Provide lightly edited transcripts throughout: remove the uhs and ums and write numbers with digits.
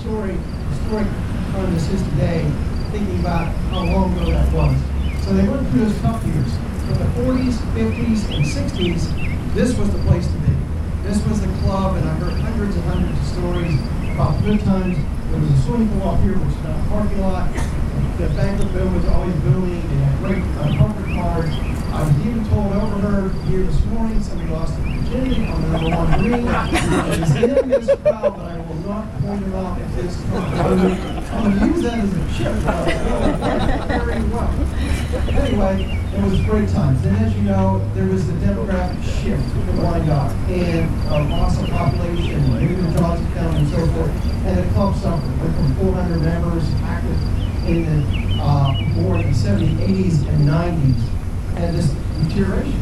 historic time this is today, thinking about how long ago that was. So they went through those tough years. From the 40s, 50s, and 60s, this was the place to be. This was the club, and I heard hundreds and hundreds of stories about good times. There was a swimming pool up here, which is now a parking lot. The banquet bill was always booming. They had great corporate cards. I was even told overheard here this morning somebody lost their virginity on the number 1 green. It was in this crowd, but I will not point it out at this time. I'm going to use that as a chip. Very well. Anyway, it was great times. And as you know, there was the demographic shift in Wyandotte and loss of population, moving to Johnson County and so forth. And the club suffered. Went from 400 members active in the more in the 70s, 80s, and 90s. And this deterioration.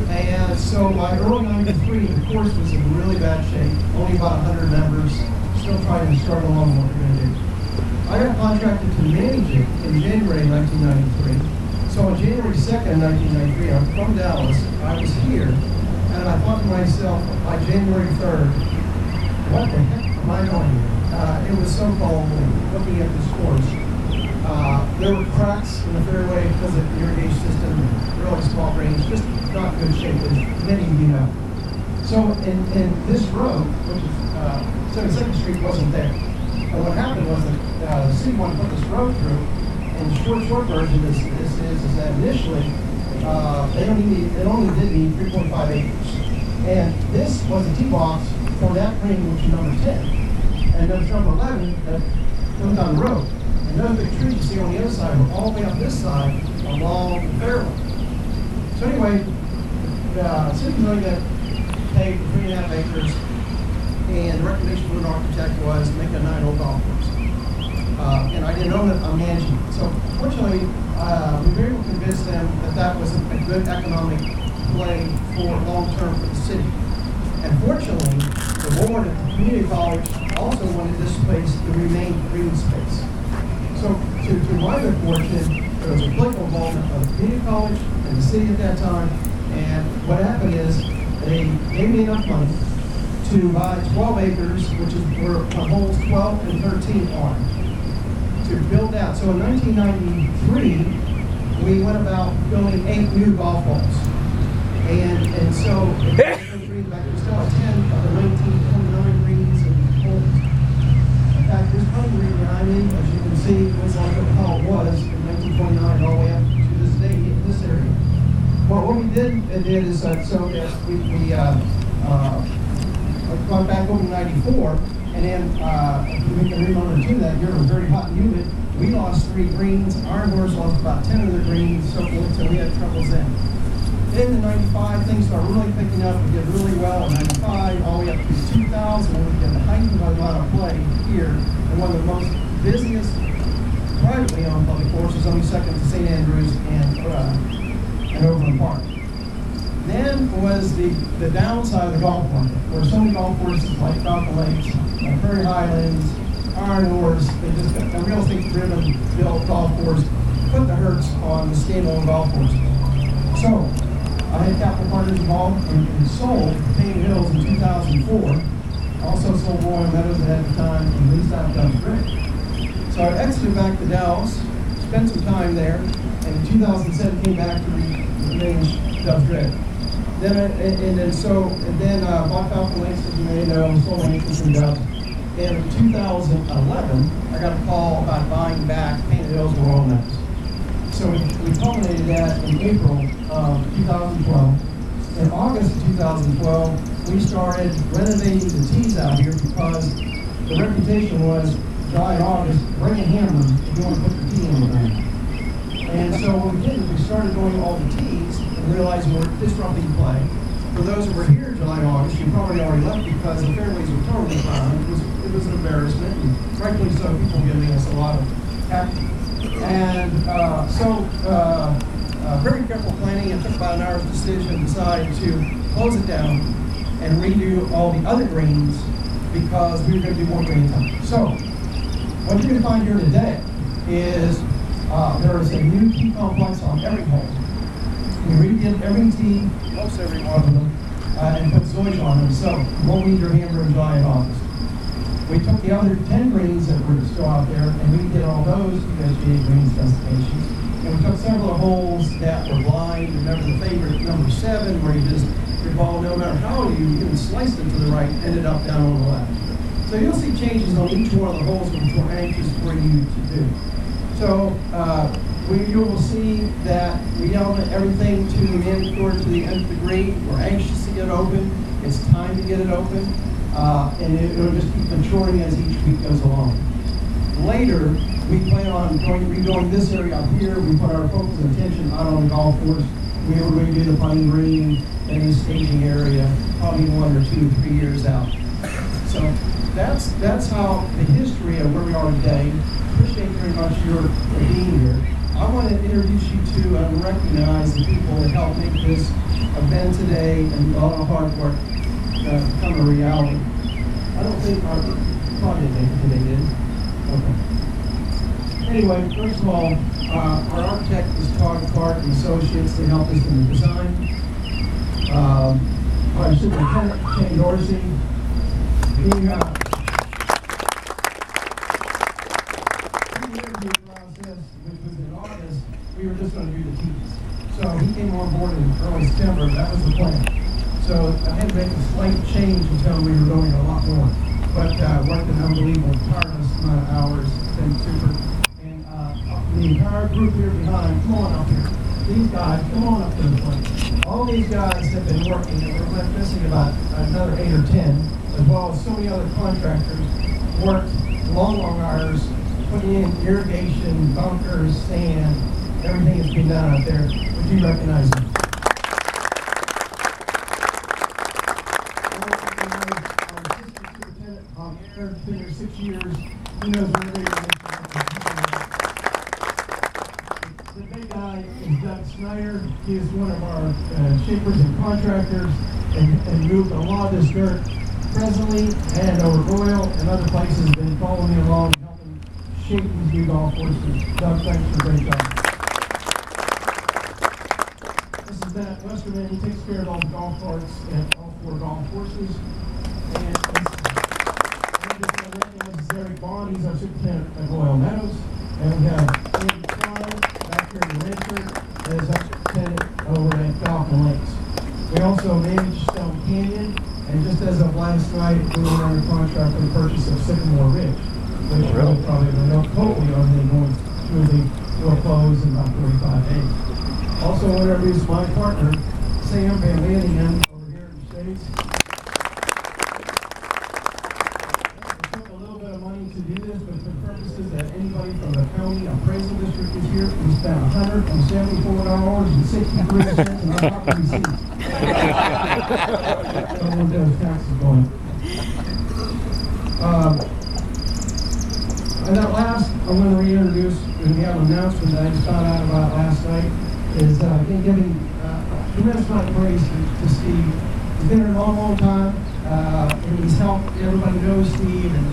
And so by early 93, the course was in really bad shape. Only about 100 members, still trying to struggle along what we're going to do. I got contracted to manage it in January 1993. So on January 2nd, 1993, I'm from Dallas. I was here, and I thought to myself, by January 3rd, what the heck am I doing here? It was so cold looking at this course. There were cracks in the fairway because of the irrigation system, really small greens, just not in good shape, as many of you know. So, and this road, which is 72nd Street, wasn't there. And what happened was that the city wanted to put this road through, and the short version is that initially, it only did need 3.5 acres. And this was a tee box for that green, which is number 10. And there's number 11 that goes down the road. And those big trees you see on the other side were all the way up this side along the fairway. So anyway, the city's going to pay for 3.5 acres, and the recommendation from an architect was make a 9-hole golf course. And I didn't own it, I'm managing it. So fortunately, we were able to convince them that that was a good economic play for long-term for the city. And fortunately, the board at the community college also wanted this space to remain green space. So to my good fortune, there was a political involvement of the community college and the city at that time. And what happened is they gave me enough money to buy 12 acres, which is where holes 12 and 13 are, to build that. So in 1993, we went about building 8 new golf balls. And so back, we still have 10 of the 1929 greens and holes. In fact, this putting green behind me, as you can see, was like how it was in 1929 all the way up to this day in this area. Well, what we did is we went back over to 94, and then we can remember to that year, it was very hot and humid. We lost 3 greens. Iron Horse lost about 10 of the greens, so forth, so we had troubles then. Then in 95, things started really picking up. We did really well in 95, all the way up to 2000, when we did the heightened amount of play here, and one of the most busiest privately owned public courses, only second to St. Andrews and Overland Park. Then was the downside of the golf market, where so many golf courses like Falcon Lakes, Prairie Highlands, Iron Horse, they just got a real estate-driven built golf course, put the hurts on the standalone golf courses. So I had capital partners involved and sold Payne Hills in 2004. Also sold Royal Meadows at the time and leased out Dove's Drift. So I exited back to Dallas, spent some time there, and in 2007 came back to manage Dove's Drift. Then bought Falcon Lakes, as you may know, sold my interest in Dove. And in 2011, I got a call about buying back Payne Hills and Royal Meadows. So we culminated that in April of 2012. In August of 2012, we started renovating the tees out here because the reputation was July and August, bring a hammer if you want to put the tee in the ground. And so what we did is we started doing all the tees and realized we were disrupting play. For those who were here in July and August, you probably already left because the fairways were totally fine. It was an embarrassment, and rightfully so, people giving us a lot of action. And very careful planning. It took about an hour's decision to decide to close it down and redo all the other greens because we were going to do more green time. So what you're going to find here today is there is a new tee complex on every hole. We redid every tee, most every one of them, and put Zoysia on them. So you won't need your hammer in July and August. We took the other 10 greens that were still out there, and we did all those USGA green specifications. And we took several of the holes that were blind. Remember the favorite number 7, where you just, your ball, no matter how you even sliced it to the right, ended up down on the left. So you'll see changes on each one of the holes, which we're anxious for you to do. So you will see that we element everything to the end, toward to the end of the green. We're anxious to get it open. It's time to get it open. And it'll just keep maturing as each week goes along. Later, we plan on redoing this area up here. We put our focus and attention out on the golf course. We are going to do the putting green and the staging area probably 1 or 2 or 3 years out. So that's how the history of where we are today. Appreciate very much your being here. I want to introduce you to and recognize the people that helped make this event today and all the hard work become a reality. I don't think our project make it today, did. Okay. Anyway, first of all, our architect is Todd Clark and Associates. They helped us in the design. Our superintendent, Shane Dorsey. The interview process, which was in August, we were just going to do the teams. So he came on board in early September. That was the plan. So I had to make a slight change until we were going a lot more. But worked an unbelievable, tireless amount of hours. It's been super. And the entire group here behind, come on up here. These guys, come on up to the front. All these guys have been working, and we're missing about another 8 or 10, as well as so many other contractors, worked long hours, putting in irrigation, bunkers, sand, everything that's been done out there. Would you recognize them? Been here 6 years. He knows everything. The big guy is Doug Snyder. He is one of our shapers and contractors, and moved a lot of this dirt presently and over Royal and other places. Been following me along, helping shape these new golf courses. Doug, thanks for a great job. This is Matt Westerman. He takes care of all the golf carts at all 4 golf courses. And Eric Bond, he's our superintendent at Royal Meadows, and we have Andy Klein back here in the Rancher as our superintendent over at Falcon Lakes. We also manage Stone Canyon, and just as of last night, we were under contract for the purchase of Sycamore Ridge, which we'll probably hopefully are going smoothly will close in about 45 days. Also, want to introduce my partner, Sam Van Lanningen, over here in the States. To do this, but for purposes that anybody from the county appraisal district is here, we spent $174.63 in our property receipts. So we'll get those taxes going. And that last, I want to reintroduce, and we have an announcement that I just found out about last night, is giving tremendous amount of praise to Steve. He's been here a long time. And he's helped, everybody knows Steve, and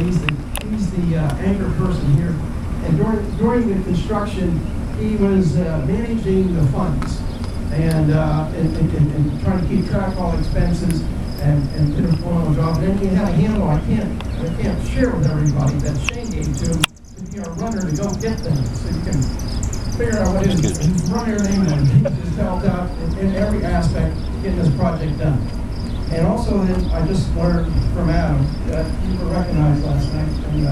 he's the anchor person here. And during the construction, he was managing the funds and trying to keep track of all expenses and did a phenomenal job. And then he had a handle I can't share with everybody that Shane gave to him to be our runner to go get things. So you can figure out what it is. He's run everything, and he just helped out in every aspect getting this project done. And also, then I just learned from Adam that you were recognized last night, and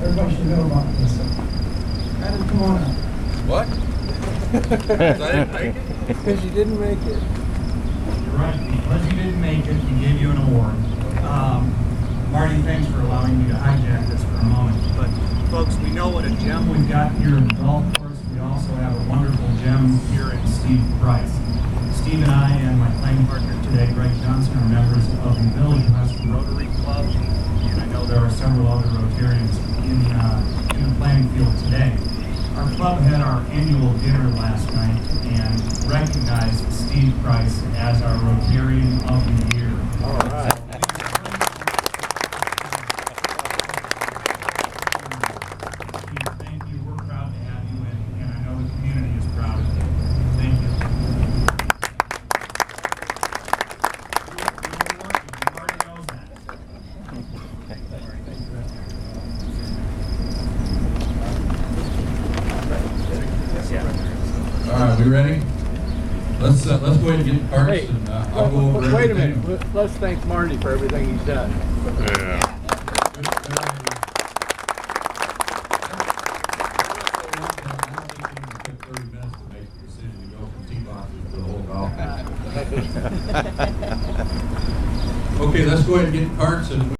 everybody should know about this. Adam, come on up. What? Because I didn't make it? Because you didn't make it. You're right. Because you didn't make it, we gave you an award. Marty, thanks for allowing me to hijack this for a moment. But folks, we know what a gem we've got here in the golf course. We also have a wonderful gem here in Steve Price. Steve and I and my playing partner today, Greg Johnson, are members of the Village West Rotary Club, and I know there are several other Rotarians in the playing field today. Our club had our annual dinner last night and recognized Steve Price as our Rotarian of the Year. All right. Steve, thank you. We're proud to have you, and I know the community is proud of you. Thank you. you ready? Let's go ahead and get the carts, Hey, and I'll go over wait a everything. minute. Let's thank Marty for everything he's done. Yeah. Okay, let's go ahead and get the carts and